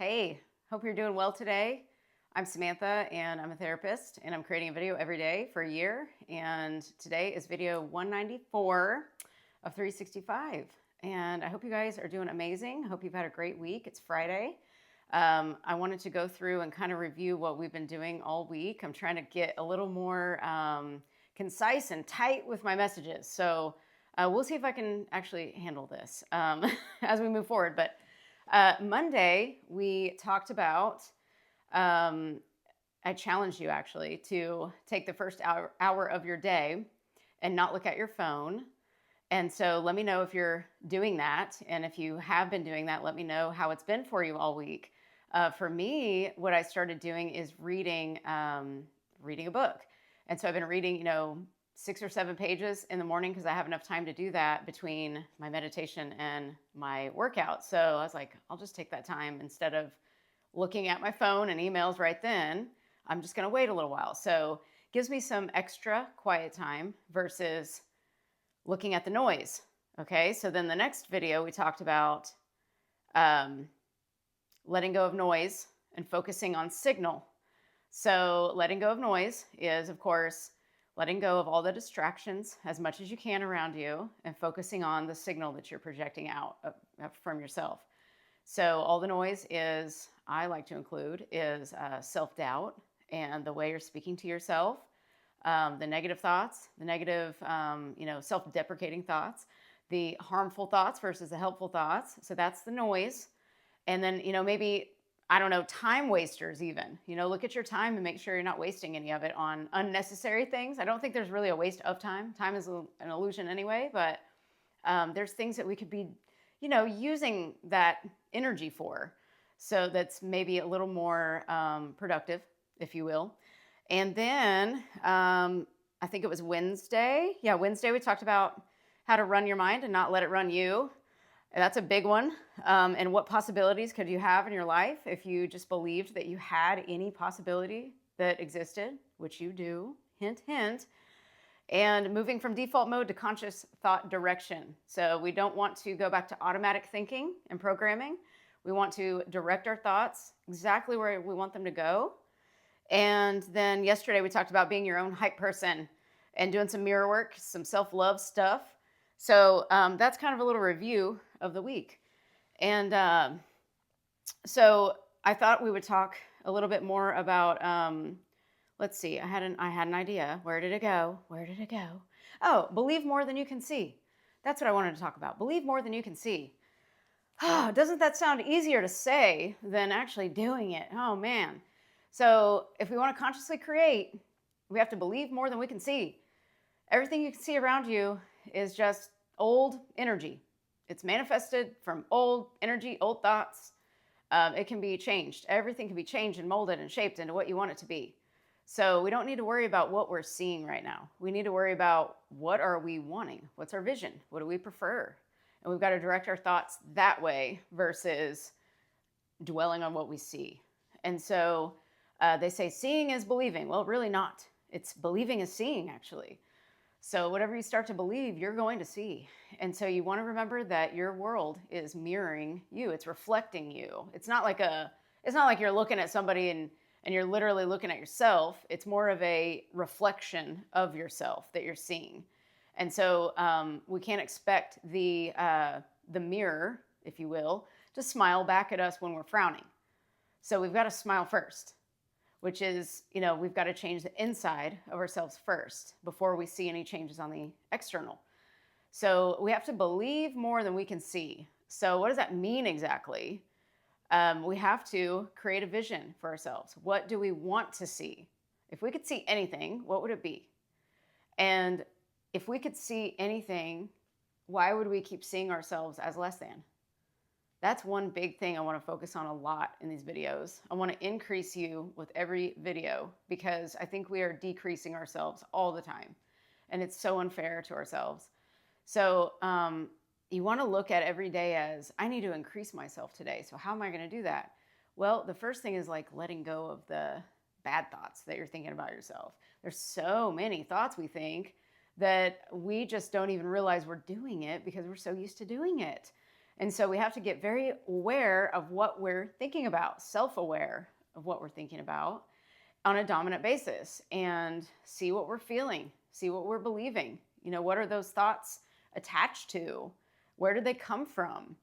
Hey, hope you're doing well today. I'm Samantha and I'm a therapist and I'm creating a video every day for a year. And today is video 194 of 365. And I hope you guys are doing amazing. I hope you've had a great week. It's Friday. I wanted to go through and kind of review what we've been doing all week. I'm trying to get a little more concise and tight with my messages. So we'll see if I can actually handle this as we move forward. But Monday, we talked about, I challenged you actually to take the first hour of your day and not look at your phone. And so let me know if you're doing that. And if you have been doing that, let me know how it's been for you all week. For me, what I started doing is reading a book. And so I've been reading, 6 or 7 pages in the morning because I have enough time to do that between my meditation and my workout. So I was like, I'll just take that time instead of looking at my phone and emails right then. I'm just going to wait a little while. So it gives me some extra quiet time versus looking at the noise. Okay, so then the next video we talked about letting go of noise and focusing on signal. So letting go of noise is, of course, letting go of all the distractions as much as you can around you and focusing on the signal that you're projecting out from yourself. So all the noise I like to include is self-doubt and the way you're speaking to yourself, the negative thoughts, the negative, self-deprecating thoughts, the harmful thoughts versus the helpful thoughts. So that's the noise. And then, maybe time wasters even. Look at your time and make sure you're not wasting any of it on unnecessary things. I don't think there's really a waste of time. Time is an illusion anyway, but there's things that we could be, using that energy for. So that's maybe a little more productive, if you will. And then I think it was Wednesday. Yeah, Wednesday we talked about how to run your mind and not let it run you. That's a big one. And what possibilities could you have in your life if you just believed that you had any possibility that existed, which you do, hint, hint. And moving from default mode to conscious thought direction. So we don't want to go back to automatic thinking and programming. We want to direct our thoughts exactly where we want them to go. And then yesterday we talked about being your own hype person and doing some mirror work, some self-love stuff. So that's kind of a little review of the week. And so I thought we would talk a little bit more about, let's see, I had an idea. Where did it go? Oh, believe more than you can see. That's what I wanted to talk about. Believe more than you can see. Doesn't that sound easier to say than actually doing it? Oh, man. So if we want to consciously create, we have to believe more than we can see. Everything you can see around you is just old energy. It's manifested from old energy, old thoughts. It can be changed. Everything can be changed and molded and shaped into what you want it to be. So we don't need to worry about what we're seeing right now. We need to worry about what are we wanting? What's our vision? What do we prefer? And we've got to direct our thoughts that way versus dwelling on what we see. And so they say seeing is believing. Well, really not. It's believing is seeing, actually. So whatever you start to believe, you're going to see. And so you want to remember that your world is mirroring you. It's reflecting you. It's not like you're looking at somebody and you're literally looking at yourself. It's more of a reflection of yourself that you're seeing. And so we can't expect the mirror, if you will, to smile back at us when we're frowning. So we've got to smile first, which is, we've got to change the inside of ourselves first before we see any changes on the external. So we have to believe more than we can see. So what does that mean exactly? We have to create a vision for ourselves. What do we want to see? If we could see anything, what would it be? And if we could see anything, why would we keep seeing ourselves as less than? That's one big thing I want to focus on a lot in these videos. I want to increase you with every video because I think we are decreasing ourselves all the time. And it's so unfair to ourselves. So you want to look at every day as, I need to increase myself today. So how am I going to do that? Well, the first thing is like letting go of the bad thoughts that you're thinking about yourself. There's so many thoughts we think that we just don't even realize we're doing it because we're so used to doing it. And so we have to get very aware of what we're thinking about, self-aware of what we're thinking about on a dominant basis, and see what we're feeling, see what we're believing. What are those thoughts attached to? Where did they come from?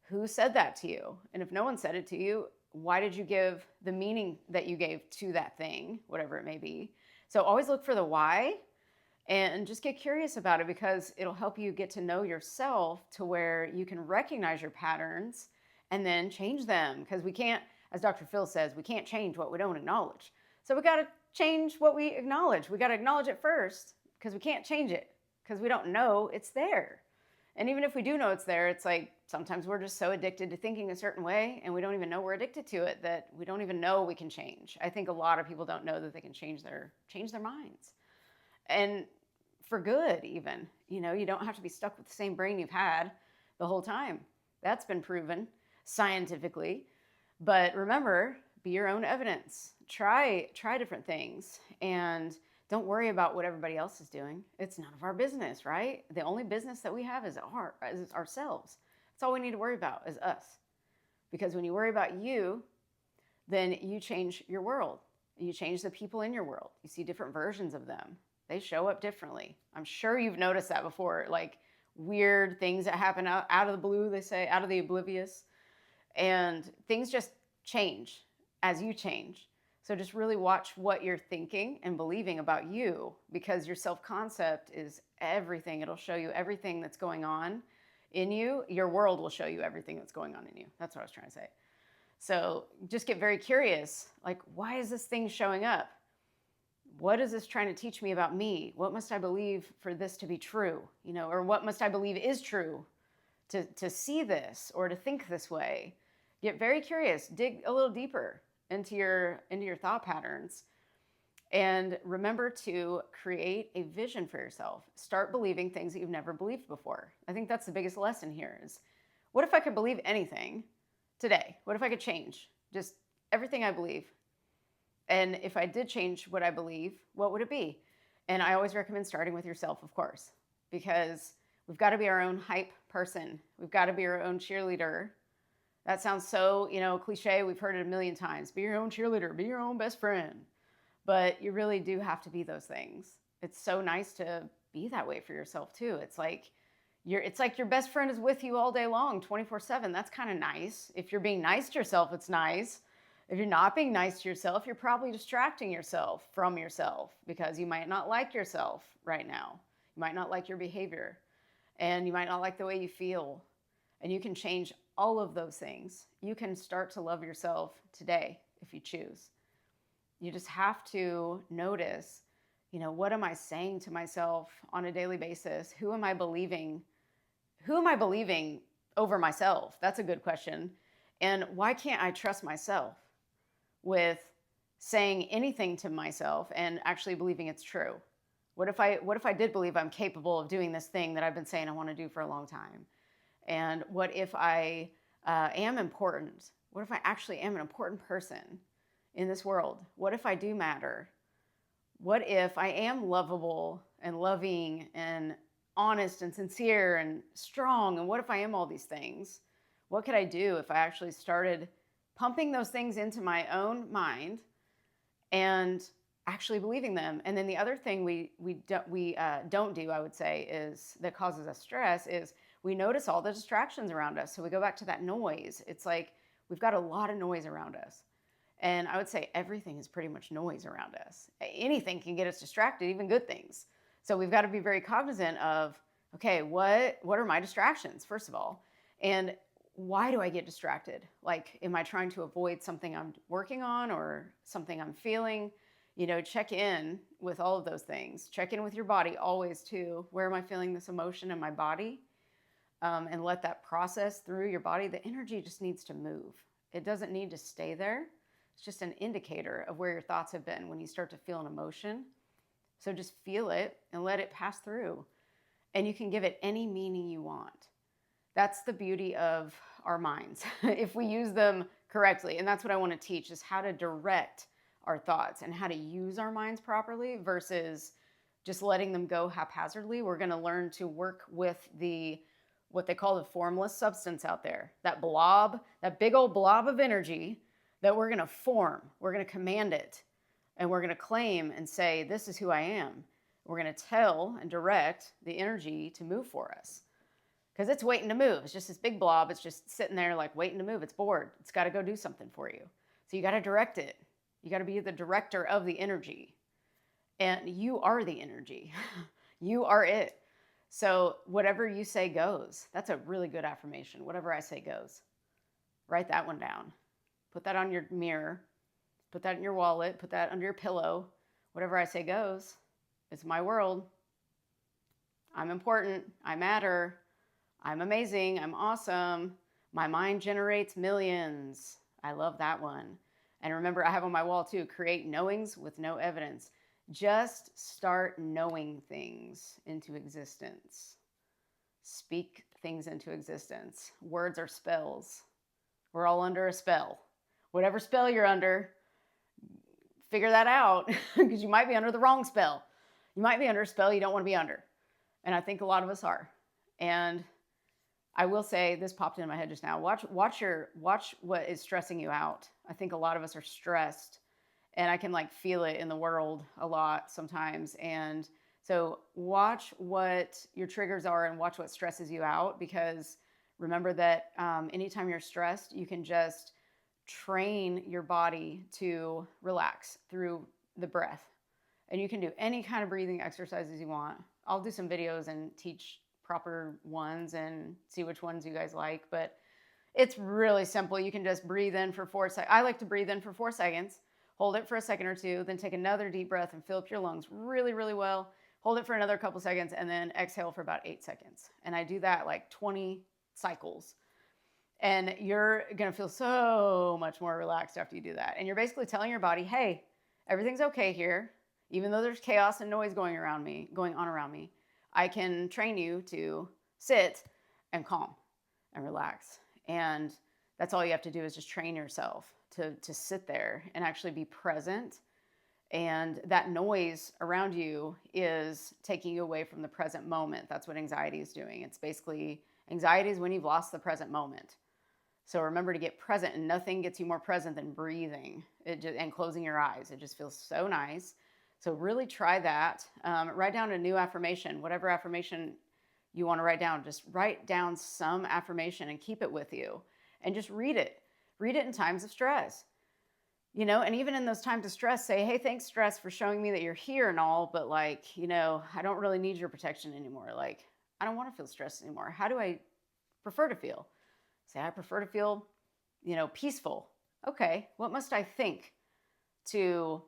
Who said that to you? And if no one said it to you, why did you give the meaning that you gave to that thing, whatever it may be? So always look for the why and just get curious about it, because it'll help you get to know yourself to where you can recognize your patterns and then change them. Because we can't, as Dr. Phil says, we can't change what we don't acknowledge. So we got to change what we acknowledge. We got to acknowledge it first, because we can't change it because we don't know it's there. And even if we do know it's there, it's like sometimes we're just so addicted to thinking a certain way and we don't even know we're addicted to it, that we don't even know we can change. I think a lot of people don't know that they can change their minds. And for good, even. You don't have to be stuck with the same brain you've had the whole time. That's been proven scientifically. But remember, be your own evidence. Try different things, and don't worry about what everybody else is doing. It's none of our business, right? The only business that we have is ourselves. That's all we need to worry about, is us. Because when you worry about you, then you change your world. You change the people in your world. You see different versions of them. They show up differently. I'm sure you've noticed that before, like weird things that happen out of the blue, they say, out of the oblivious. And things just change as you change. So just really watch what you're thinking and believing about you, because your self-concept is everything. It'll show you everything that's going on in you. Your world will show you everything that's going on in you. That's what I was trying to say. So just get very curious. Like, why is this thing showing up? What is this trying to teach me about me? What must I believe for this to be true? Or what must I believe is true to see this or to think this way? Get very curious. Dig a little deeper into your thought patterns, and remember to create a vision for yourself. Start believing things that you've never believed before. I think that's the biggest lesson here is, what if I could believe anything today? What if I could change just everything I believe? And if I did change what I believe, what would it be? And I always recommend starting with yourself, of course, because we've got to be our own hype person. We've got to be our own cheerleader. That sounds so, cliche. We've heard it a million times. Be your own cheerleader. Be your own best friend. But you really do have to be those things. It's so nice to be that way for yourself too. It's like your best friend is with you all day long, 24/7. That's kind of nice. If you're being nice to yourself, it's nice. If you're not being nice to yourself, you're probably distracting yourself from yourself, because you might not like yourself right now. You might not like your behavior, and you might not like the way you feel. And you can change all of those things. You can start to love yourself today if you choose. You just have to notice, what am I saying to myself on a daily basis? Who am I believing? Who am I believing over myself? That's a good question. And why can't I trust myself with saying anything to myself and actually believing it's true? What if I did believe I'm capable of doing this thing that I've been saying I want to do for a long time? And what if I am important? What if I actually am an important person in this world? What if I do matter? What if I am lovable and loving and honest and sincere and strong? And what if I am all these things? What could I do if I actually started pumping those things into my own mind and actually believing them? And then the other thing we don't do, I would say, is that causes us stress is we notice all the distractions around us. So we go back to that noise. It's like we've got a lot of noise around us. And I would say everything is pretty much noise around us. Anything can get us distracted, even good things. So we've got to be very cognizant of, okay, what are my distractions, first of all? And why do I get distracted? Like, am I trying to avoid something I'm working on or something I'm feeling? Check in with all of those things. Check in with your body always too. Where am I feeling this emotion in my body? And let that process through your body. The energy just needs to move. It doesn't need to stay there. It's just an indicator of where your thoughts have been when you start to feel an emotion. So just feel it and let it pass through. And you can give it any meaning you want. That's the beauty of our minds, if we use them correctly. And that's what I want to teach, is how to direct our thoughts and how to use our minds properly versus just letting them go haphazardly. We're going to learn to work with the what they call the formless substance out there, that blob, that big old blob of energy that we're going to form. We're going to command it, and we're going to claim and say, this is who I am. We're going to tell and direct the energy to move for us, because it's waiting to move. It's just this big blob. It's just sitting there like waiting to move. It's bored. It's got to go do something for you. So you got to direct it. You got to be the director of the energy, and you are the energy. You are it. So whatever you say goes. That's a really good affirmation. Whatever I say goes. Write that one down. Put that on your mirror. Put that in your wallet. Put that under your pillow. Whatever I say goes. It's my world. I'm important. I matter. I'm amazing. I'm awesome. My mind generates millions. I love that one. And remember, I have on my wall too, create knowings with no evidence. Just start knowing things into existence. Speak things into existence. Words are spells. We're all under a spell. Whatever spell you're under, figure that out, because you might be under the wrong spell. You might be under a spell you don't want to be under. And I think a lot of us are. And I will say, this popped in my head just now. Watch what is stressing you out. I think a lot of us are stressed, and I can like feel it in the world a lot sometimes. And so watch what your triggers are and watch what stresses you out, because remember that anytime you're stressed, you can just train your body to relax through the breath. And you can do any kind of breathing exercises you want. I'll do some videos and teach proper ones and see which ones you guys like, but it's really simple. You can just breathe in for 4 seconds. I like to breathe in for 4 seconds, hold it for a second or two, then take another deep breath and fill up your lungs really, really well. Hold it for another couple seconds and then exhale for about 8 seconds. And I do that like 20 cycles. And you're going to feel so much more relaxed after you do that. And you're basically telling your body, hey, everything's okay here. Even though there's chaos and noise going on around me, I can train you to sit and calm and relax. And that's all you have to do, is just train yourself to sit there and actually be present. And that noise around you is taking you away from the present moment. That's what anxiety is doing. It's basically, anxiety is when you've lost the present moment. So remember to get present, and nothing gets you more present than breathing and closing your eyes. It just feels so nice. So really try that. Write down a new affirmation, whatever affirmation you want to write down. Just write down some affirmation and keep it with you, and just read it. Read it in times of stress, and even in those times of stress, say, hey, thanks, stress, for showing me that you're here and all, but I don't really need your protection anymore. Like, I don't want to feel stressed anymore. How do I prefer to feel? Say, I prefer to feel, peaceful. Okay, what must I think to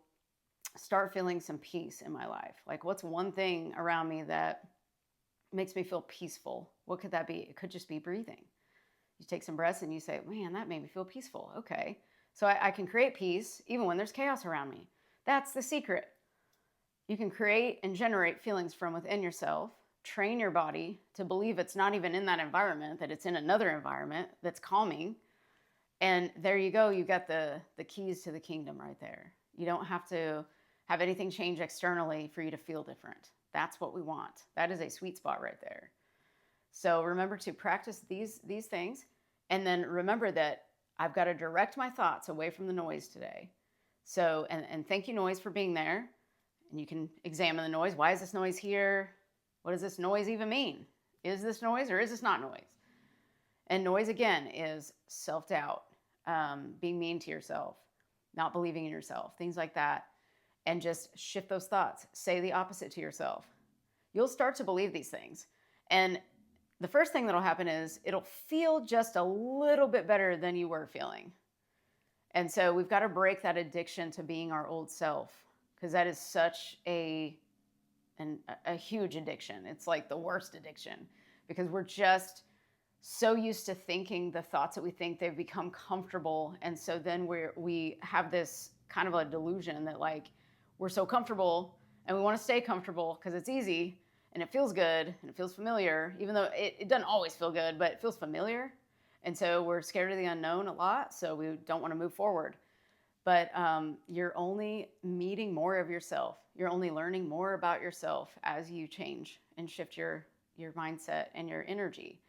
start feeling some peace in my life? Like, what's one thing around me that makes me feel peaceful? What could that be? It could just be breathing. You take some breaths and you say, man, that made me feel peaceful. Okay, so I can create peace even when there's chaos around me. That's the secret. You can create and generate feelings from within yourself. Train your body to believe it's not even in that environment, that it's in another environment that's calming. And there you go. You got the keys to the kingdom right there. You don't have to have anything change externally for you to feel different. That's what we want. That is a sweet spot right there. So remember to practice these things. And then remember that I've got to direct my thoughts away from the noise today. So, and thank you, noise, for being there. And you can examine the noise. Why is this noise here? What does this noise even mean? Is this noise or is this not noise? And noise, again, is self-doubt, being mean to yourself, not believing in yourself, things like that. And just shift those thoughts. Say the opposite to yourself. You'll start to believe these things. And the first thing that'll happen is it'll feel just a little bit better than you were feeling. And so we've got to break that addiction to being our old self, because that is such a huge addiction. It's like the worst addiction, because we're just so used to thinking the thoughts that we think, they've become comfortable. And so then we have this kind of a delusion that we're so comfortable and we want to stay comfortable because it's easy and it feels good and it feels familiar, even though it doesn't always feel good, but it feels familiar. And so we're scared of the unknown a lot. So we don't want to move forward. But you're only meeting more of yourself. You're only learning more about yourself as you change and shift your mindset and your energy.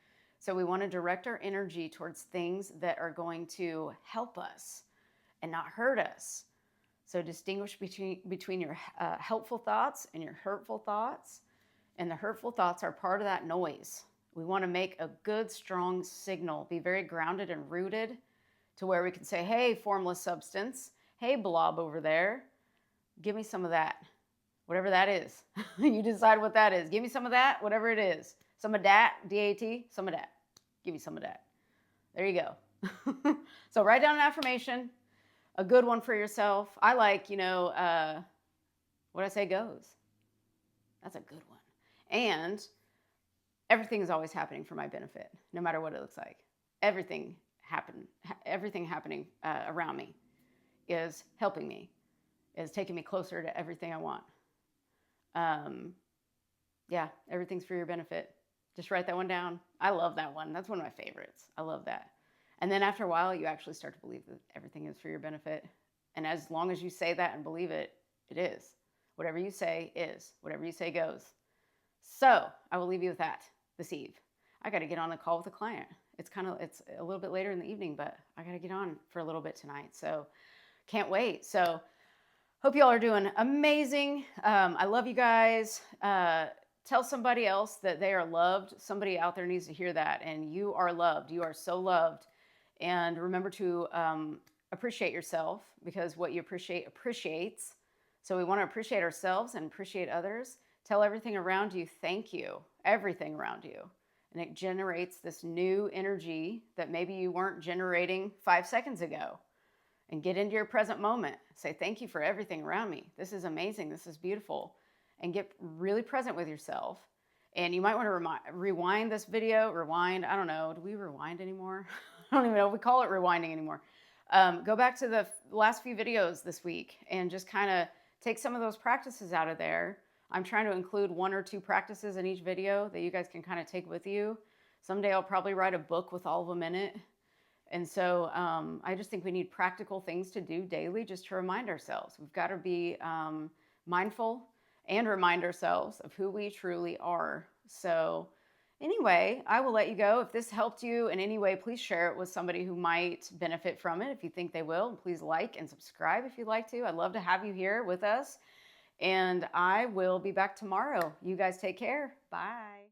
So we want to direct our energy towards things that are going to help us and not hurt us. So distinguish between your helpful thoughts and your hurtful thoughts. And the hurtful thoughts are part of that noise. We want to make a good, strong signal, be very grounded and rooted to where we can say, hey, formless substance, hey, blob over there, give me some of that, whatever that is. You decide what that is. Give me some of that, whatever it is. Some of that, D-A-T, some of that. Give me some of that. There you go. So write down an affirmation, a good one for yourself. I like, what I say goes. That's a good one. And everything is always happening for my benefit, no matter what it looks like. Everything happening around me is helping me, is taking me closer to everything I want. Yeah, everything's for your benefit. Just write that one down. I love that one. That's one of my favorites. I love that. And then after a while, you actually start to believe that everything is for your benefit. And as long as you say that and believe it, it is. Whatever you say is. Whatever you say goes. So I will leave you with that this eve. I got to get on a call with a client. It's a little bit later in the evening, but I got to get on for a little bit tonight. So can't wait. So hope you all are doing amazing. I love you guys. Tell somebody else that they are loved. Somebody out there needs to hear that. And you are loved. You are so loved. And remember to appreciate yourself, because what you appreciate appreciates. So we want to appreciate ourselves and appreciate others. Tell everything around you thank you. Everything around you. And it generates this new energy that maybe you weren't generating 5 seconds ago. And get into your present moment. Say thank you for everything around me. This is amazing. This is beautiful. And get really present with yourself. And you might want to rewind this video. Rewind. I don't know. Do we rewind anymore? I don't even know if we call it rewinding anymore. Go back to the last few videos this week and just kind of take some of those practices out of there. I'm trying to include 1 or 2 practices in each video that you guys can kind of take with you. Someday I'll probably write a book with all of them in it. And so I just think we need practical things to do daily just to remind ourselves. We've got to be mindful and remind ourselves of who we truly are. So anyway, I will let you go. If this helped you in any way, please share it with somebody who might benefit from it if you think they will. Please like and subscribe if you'd like to. I'd love to have you here with us. And I will be back tomorrow. You guys take care. Bye.